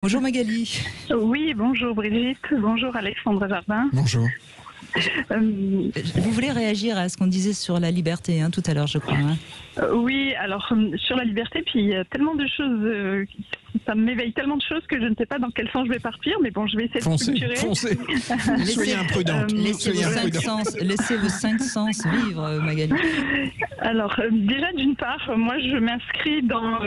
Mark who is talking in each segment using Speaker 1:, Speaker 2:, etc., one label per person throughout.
Speaker 1: Bonjour Magali.
Speaker 2: Oui, bonjour Brigitte, bonjour Alexandre Jardin.
Speaker 3: Bonjour.
Speaker 1: Vous voulez réagir à ce qu'on disait sur la liberté tout à l'heure, je crois.
Speaker 2: Oui, alors sur la liberté, puis il y a tellement de choses, ça m'éveille tellement de choses que je ne sais pas dans quel sens je vais partir, mais bon, je vais essayer de structurer.
Speaker 3: Foncez. Soyez imprudente.
Speaker 1: Laissez vos cinq sens vivre, Magali.
Speaker 2: Alors, déjà d'une part, moi je m'inscris dans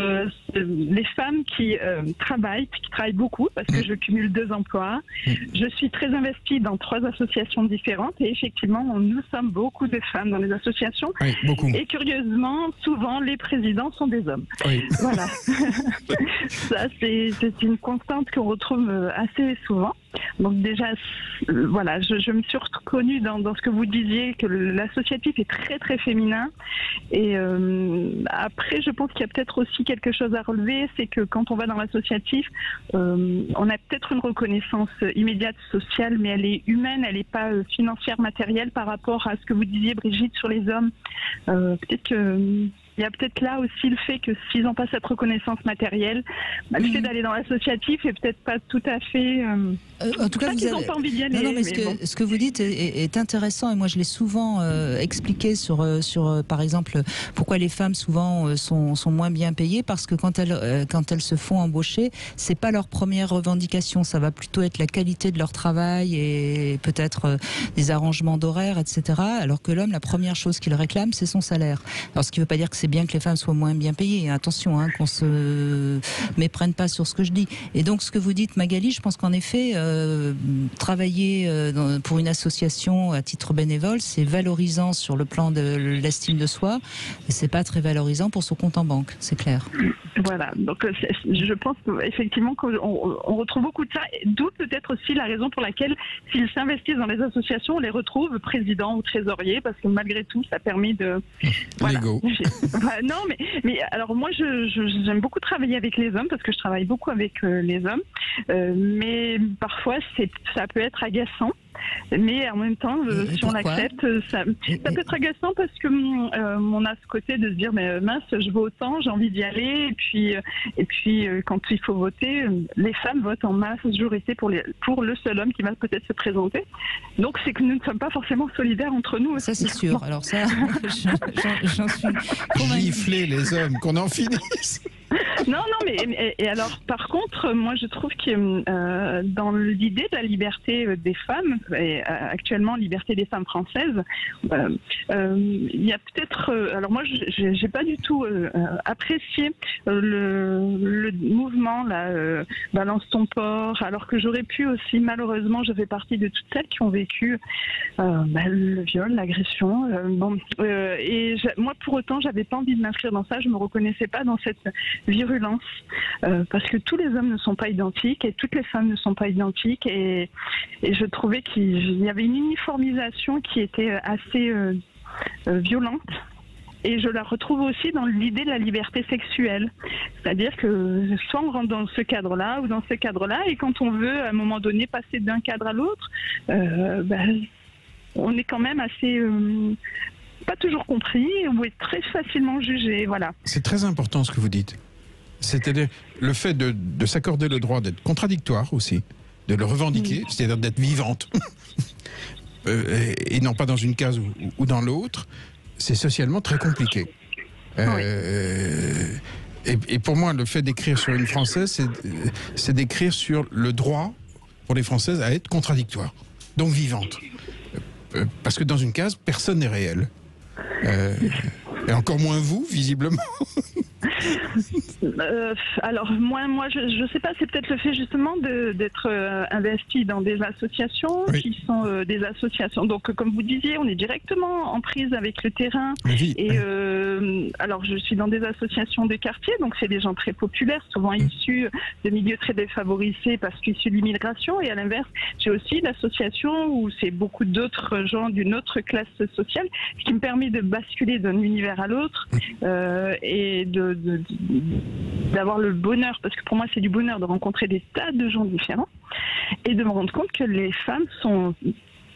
Speaker 2: les femmes qui travaillent beaucoup, parce que je cumule 2 emplois. Je suis très investie dans 3 associations différentes et effectivement, nous sommes beaucoup de femmes dans les associations.
Speaker 3: Oui, beaucoup.
Speaker 2: Et curieusement, souvent, les présidents sont des hommes.
Speaker 3: Oui.
Speaker 2: Voilà. Ça, c'est une constante qu'on retrouve assez souvent. Donc déjà, voilà, je me suis reconnue dans ce que vous disiez, que l'associatif est très très féminin. Et après, je pense qu'il y a peut-être aussi quelque chose à relever, c'est que quand on va dans l'associatif, on a peut-être une reconnaissance immédiate sociale, mais elle est humaine, elle n'est pas financière, matérielle par rapport à ce que vous disiez, Brigitte, sur les hommes. Peut-être que... Il y a peut-être là aussi le fait que s'ils n'ont pas cette reconnaissance matérielle, le fait d'aller dans l'associatif est peut-être pas tout à fait...
Speaker 1: en tout cas, vous
Speaker 2: n'ont pas envie d'y aller.
Speaker 1: Non, mais ce que vous dites est intéressant et moi je l'ai souvent expliqué sur par exemple pourquoi les femmes souvent sont moins bien payées, parce que quand elles se font embaucher, c'est pas leur première revendication, ça va plutôt être la qualité de leur travail et peut-être des arrangements d'horaires, etc. Alors que l'homme, la première chose qu'il réclame, c'est son salaire. Alors ce qui veut pas dire que c'est bien que les femmes soient moins bien payées. Attention, qu'on se méprenne pas sur ce que je dis. Et donc, ce que vous dites, Magali, je pense qu'en effet, travailler pour une association à titre bénévole, c'est valorisant sur le plan de l'estime de soi, mais c'est pas très valorisant pour son compte en banque, c'est clair.
Speaker 2: Voilà. Donc, je pense effectivement qu'on retrouve beaucoup de ça, d'où peut-être aussi la raison pour laquelle, s'ils s'investissent dans les associations, on les retrouve président ou trésorier, parce que malgré tout, ça permet de... Voilà.
Speaker 3: L'ego.
Speaker 2: Non, mais alors moi, j'aime beaucoup travailler avec les hommes parce que je travaille beaucoup avec les hommes, mais parfois ça peut être agaçant. Mais en même temps, si on l'accepte, ça peut être agaçant parce que on a ce côté de se dire mais mince, je veux autant, j'ai envie d'y aller, et puis quand il faut voter, les femmes votent en masse ce jour été pour le seul homme qui va peut-être se présenter. Donc c'est que nous ne sommes pas forcément solidaires entre nous.
Speaker 1: Ça c'est sûr. Alors ça, j'en suis convaincue.
Speaker 3: Gifler les hommes, qu'on en finisse.
Speaker 2: Non, mais et alors par contre, moi je trouve que dans l'idée de la liberté des femmes, et actuellement liberté des femmes françaises, il y a peut-être, alors moi j'ai pas du tout apprécié le mouvement là, balance ton porc, alors que j'aurais pu aussi, malheureusement, je fais partie de toutes celles qui ont vécu le viol, l'agression, et moi pour autant j'avais pas envie de m'inscrire dans ça, je me reconnaissais pas dans cette virulence, parce que tous les hommes ne sont pas identiques et toutes les femmes ne sont pas identiques, et je trouvais qu'il y avait une uniformisation qui était assez violente. Et je la retrouve aussi dans l'idée de la liberté sexuelle. C'est-à-dire que soit on rentre dans ce cadre-là ou dans ce cadre-là, et quand on veut à un moment donné passer d'un cadre à l'autre, on est quand même assez... pas toujours compris, ou est très facilement jugé. Voilà.
Speaker 3: C'est très important ce que vous dites. C'est-à-dire le fait de s'accorder le droit d'être contradictoire aussi, de le revendiquer, c'est-à-dire d'être vivante, et non pas dans une case ou dans l'autre, c'est socialement très compliqué. Et pour moi, le fait d'écrire sur une Française, c'est d'écrire sur le droit pour les Françaises à être contradictoire, donc vivante. Parce que dans une case, personne n'est réel. Et encore moins vous, visiblement.
Speaker 2: Alors moi je sais pas, c'est peut-être le fait justement d'être investi dans des associations qui sont des associations. Donc comme vous disiez, on est directement en prise avec le terrain. Et alors je suis dans des associations de quartier, donc c'est des gens très populaires, souvent issus de milieux très défavorisés parce qu'issus de l'immigration. Et à l'inverse, j'ai aussi l'association où c'est beaucoup d'autres gens d'une autre classe sociale, ce qui me permet de basculer d'un univers à l'autre et d'avoir le bonheur, parce que pour moi c'est du bonheur de rencontrer des tas de gens différents et de me rendre compte que les femmes sont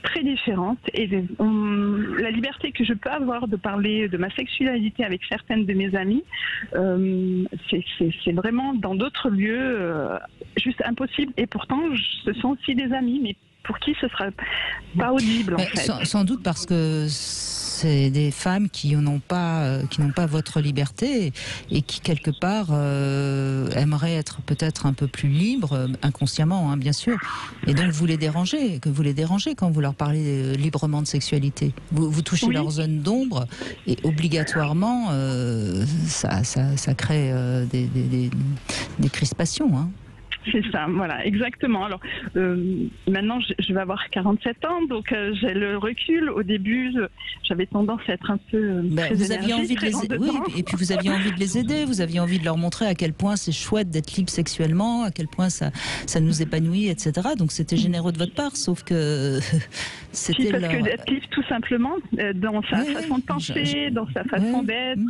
Speaker 2: très différentes et la liberté que je peux avoir de parler de ma sexualité avec certaines de mes amies, c'est vraiment dans d'autres lieux juste impossible. Et pourtant, ce sont aussi des amis, mais pour qui ce sera pas audible en fait.
Speaker 1: Sans doute parce que c'est des femmes qui n'ont pas votre liberté et qui quelque part aimeraient être peut-être un peu plus libres, inconsciemment bien sûr. Et donc vous les dérangez quand vous leur parlez librement de sexualité. Vous touchez leur zone d'ombre et obligatoirement ça crée des crispations.
Speaker 2: C'est ça, voilà, exactement. Alors, maintenant, je vais avoir 47 ans, donc j'ai le recul. Au début, j'avais tendance à être un peu
Speaker 1: vous aviez envie de les aider, oui, et puis vous aviez envie de les aider, vous aviez envie de leur montrer à quel point c'est chouette d'être libre sexuellement, à quel point ça nous épanouit, etc. Donc c'était généreux de votre part, sauf que c'était
Speaker 2: parce que d'être libre tout simplement dans sa façon de penser, dans sa façon d'être,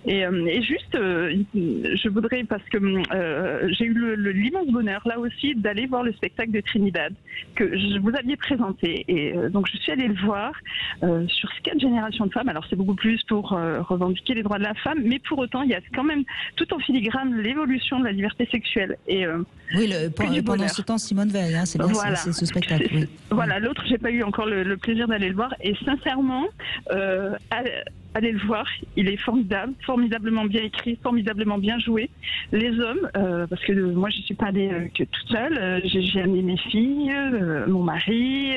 Speaker 2: et juste, je voudrais, parce que j'ai eu l'immense bonheur là aussi d'aller voir le spectacle de Trinidad que je vous aviez présenté, et donc je suis allée le voir sur 4 générations de femmes. Alors c'est beaucoup plus pour revendiquer les droits de la femme, mais pour autant il y a quand même tout en filigrane l'évolution de la liberté sexuelle. Et
Speaker 1: oui, pendant ce temps, Simone Veil, c'est bien,
Speaker 2: voilà.
Speaker 1: c'est ce spectacle. Oui.
Speaker 2: Voilà, l'autre j'ai pas eu encore le plaisir d'aller le voir, et sincèrement allez le voir, il est formidable, formidablement bien écrit, formidablement bien joué. Les hommes, parce que moi je suis pas allée que toute seule, j'ai amené mes filles, mon mari,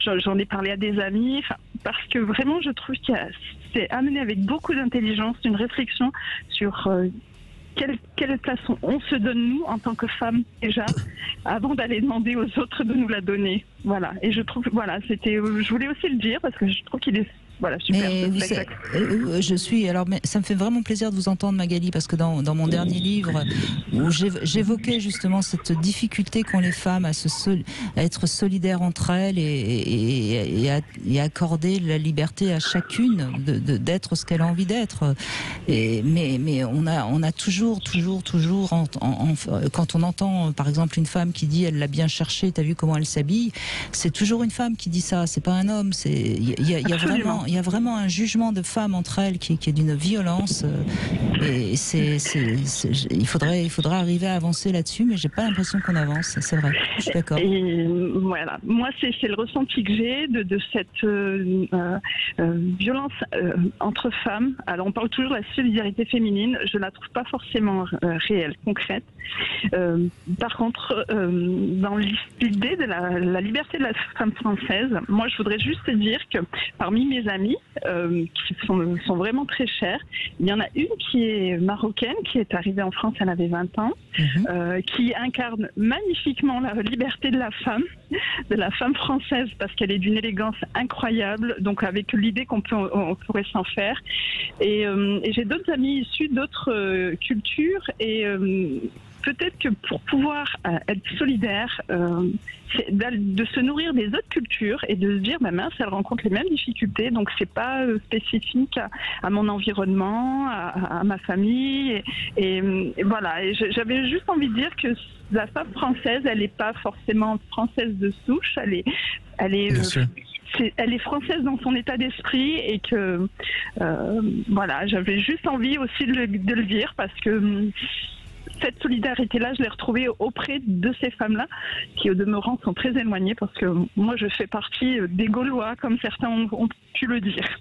Speaker 2: j'en ai parlé à des amis, parce que vraiment je trouve que c'est amené avec beaucoup d'intelligence, une réflexion sur quelle place on se donne nous en tant que femmes déjà, avant d'aller demander aux autres de nous la donner. Voilà, et je trouve, je voulais aussi le dire parce que je trouve qu'il est super.
Speaker 1: Mais ça me fait vraiment plaisir de vous entendre, Magali, parce que dans mon dernier livre, où j'évoquais justement cette difficulté qu'ont les femmes à être solidaires entre elles et à accorder la liberté à chacune d'être ce qu'elle a envie d'être. Mais on a toujours, quand on entend par exemple une femme qui dit elle l'a bien cherché, t'as vu comment elle s'habille, c'est toujours une femme qui dit ça, c'est pas un homme. Il y a vraiment un jugement de femmes entre elles qui est d'une violence, et il faudrait arriver à avancer là-dessus, mais j'ai pas l'impression qu'on avance, c'est vrai, je suis d'accord.
Speaker 2: Et voilà, moi c'est le ressenti que j'ai de cette violence entre femmes. Alors on parle toujours de la solidarité féminine, je la trouve pas forcément réelle, concrète. Par contre, dans l'idée de la liberté de la femme française, moi je voudrais juste dire que parmi mes amis qui sont vraiment très chères, il y en a une qui est marocaine, qui est arrivée en France, elle avait 20 ans, qui incarne magnifiquement la liberté de la femme française, parce qu'elle est d'une élégance incroyable, donc avec l'idée qu'on pourrait s'en faire. Et j'ai d'autres amis issus d'autres cultures, et peut-être que pour pouvoir être solidaire, c'est de se nourrir des autres cultures et de se dire, mince, elle rencontre les mêmes difficultés, donc c'est pas spécifique à mon environnement, à ma famille, et voilà. Et j'avais juste envie de dire que la femme française, elle n'est pas forcément française de souche, elle est française dans son état d'esprit, et que j'avais juste envie aussi de le dire, parce que cette solidarité-là, je l'ai retrouvée auprès de ces femmes-là, qui au demeurant sont très éloignées, parce que moi je fais partie des Gaulois, comme certains ont pu le dire.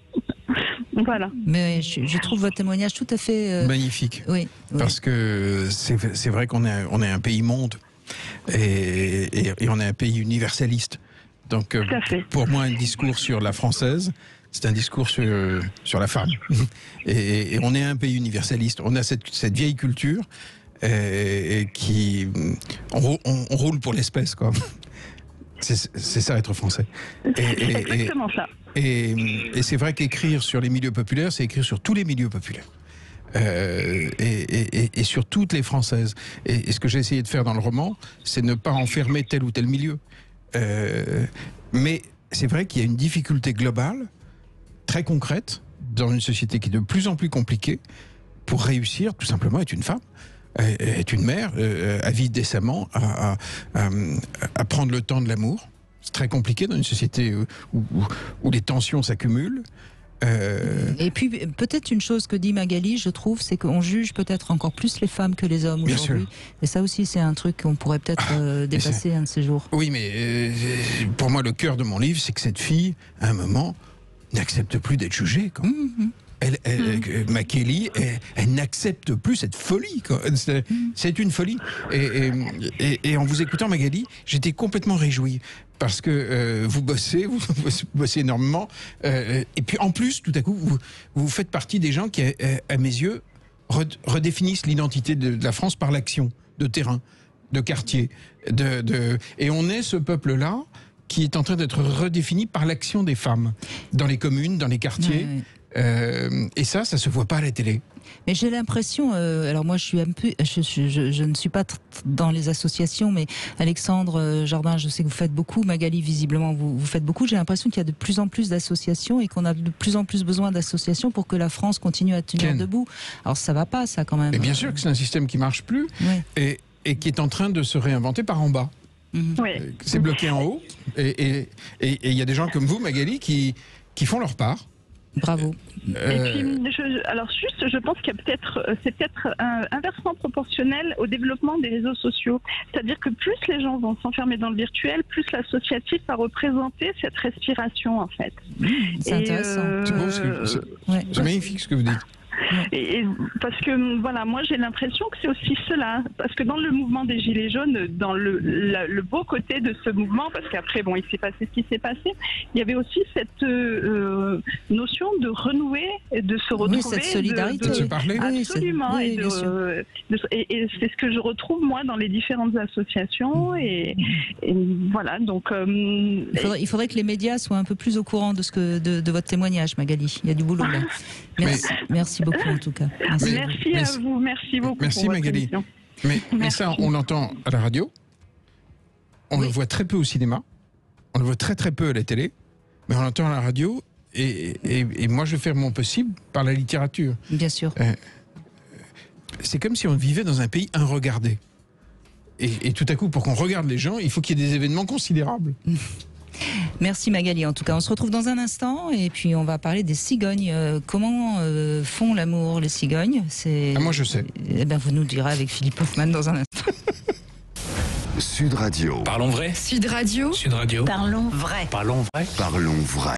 Speaker 2: Voilà.
Speaker 1: Mais je trouve votre témoignage tout à fait
Speaker 3: magnifique.
Speaker 1: Oui.
Speaker 3: Parce que c'est vrai qu'on est un pays monde, et on est un pays universaliste. Donc pour moi, un discours sur la française, c'est un discours sur la femme. Et on est un pays universaliste. On a cette vieille culture, et on roule pour l'espèce, quoi. C'est ça, être français.
Speaker 2: C'est exactement ça.
Speaker 3: Et c'est vrai qu'écrire sur les milieux populaires, c'est écrire sur tous les milieux populaires. Et sur toutes les Françaises. Et ce que j'ai essayé de faire dans le roman, c'est ne pas enfermer tel ou tel milieu. Mais c'est vrai qu'il y a une difficulté globale, très concrète, dans une société qui est de plus en plus compliquée, pour réussir tout simplement à être une femme, à être une mère, à vivre décemment, à prendre le temps de l'amour, C'est très compliqué dans une société où les tensions s'accumulent.
Speaker 1: Et puis peut-être une chose que dit Magali, je trouve, c'est qu'on juge peut-être encore plus les femmes que les hommes aujourd'hui. Et ça aussi, c'est un truc qu'on pourrait peut-être dépasser un de ces jours.
Speaker 3: Oui, mais pour moi, le cœur de mon livre, c'est que cette fille, à un moment, n'accepte plus d'être jugée. Quoi. Magali, elle n'accepte plus cette folie. Quoi. C'est une folie. Et en vous écoutant, Magali, j'étais complètement réjoui. Parce que vous bossez énormément. Et puis en plus, tout à coup, vous faites partie des gens qui, à mes yeux, redéfinissent l'identité de la France par l'action, de terrain, de quartier. Et on est ce peuple-là qui est en train d'être redéfini par l'action des femmes, dans les communes, dans les quartiers. Et ça se voit pas à la télé.
Speaker 1: Mais j'ai l'impression, alors moi je suis un peu, je ne suis pas dans les associations, mais Alexandre Jardin, je sais que vous faites beaucoup, Magali visiblement vous faites beaucoup. J'ai l'impression qu'il y a de plus en plus d'associations et qu'on a de plus en plus besoin d'associations pour que la France continue à tenir debout. Alors ça va pas, ça quand même.
Speaker 3: Et bien sûr que c'est un système qui marche plus et qui est en train de se réinventer par en bas. C'est bloqué en haut et il y a des gens comme vous, Magali, qui font leur part.
Speaker 1: Bravo.
Speaker 2: Et puis, je pense qu'il y a c'est peut-être inversement proportionnel au développement des réseaux sociaux. C'est-à-dire que plus les gens vont s'enfermer dans le virtuel, plus l'associatif va représenter cette respiration, en fait.
Speaker 1: C'est intéressant.
Speaker 3: C'est magnifique ce que vous dites.
Speaker 2: Et parce que voilà, moi j'ai l'impression que c'est aussi cela, parce que dans le mouvement des Gilets jaunes, dans le beau côté de ce mouvement, parce qu'après bon, il s'est passé ce qui s'est passé, il y avait aussi cette notion de renouer, de se retrouver,
Speaker 1: cette solidarité,
Speaker 3: de se parler,
Speaker 2: absolument, et c'est ce que je retrouve moi dans les différentes associations, et voilà, donc
Speaker 1: il faudrait que les médias soient un peu plus au courant de votre témoignage, Magali. Il y a du boulot là. Merci beaucoup en tout cas.
Speaker 2: Merci à vous, merci beaucoup.
Speaker 3: Merci
Speaker 2: pour
Speaker 3: Magali. Mais ça, on l'entend à la radio, on le voit très peu au cinéma, on le voit très très peu à la télé, mais on l'entend à la radio et moi je vais faire mon possible par la littérature.
Speaker 1: Bien sûr.
Speaker 3: C'est comme si on vivait dans un pays inregardé. Et tout à coup, pour qu'on regarde les gens, il faut qu'il y ait des événements considérables.
Speaker 1: Merci Magali. En tout cas, on se retrouve dans un instant et puis on va parler des cigognes. Comment font l'amour les cigognes?
Speaker 3: Moi je sais.
Speaker 1: Vous nous le direz avec Philippe Hoffmann dans un instant.
Speaker 4: Sud Radio.
Speaker 5: Parlons vrai.
Speaker 6: Sud Radio.
Speaker 5: Sud Radio.
Speaker 6: Parlons vrai.
Speaker 5: Parlons vrai.
Speaker 4: Parlons vrai.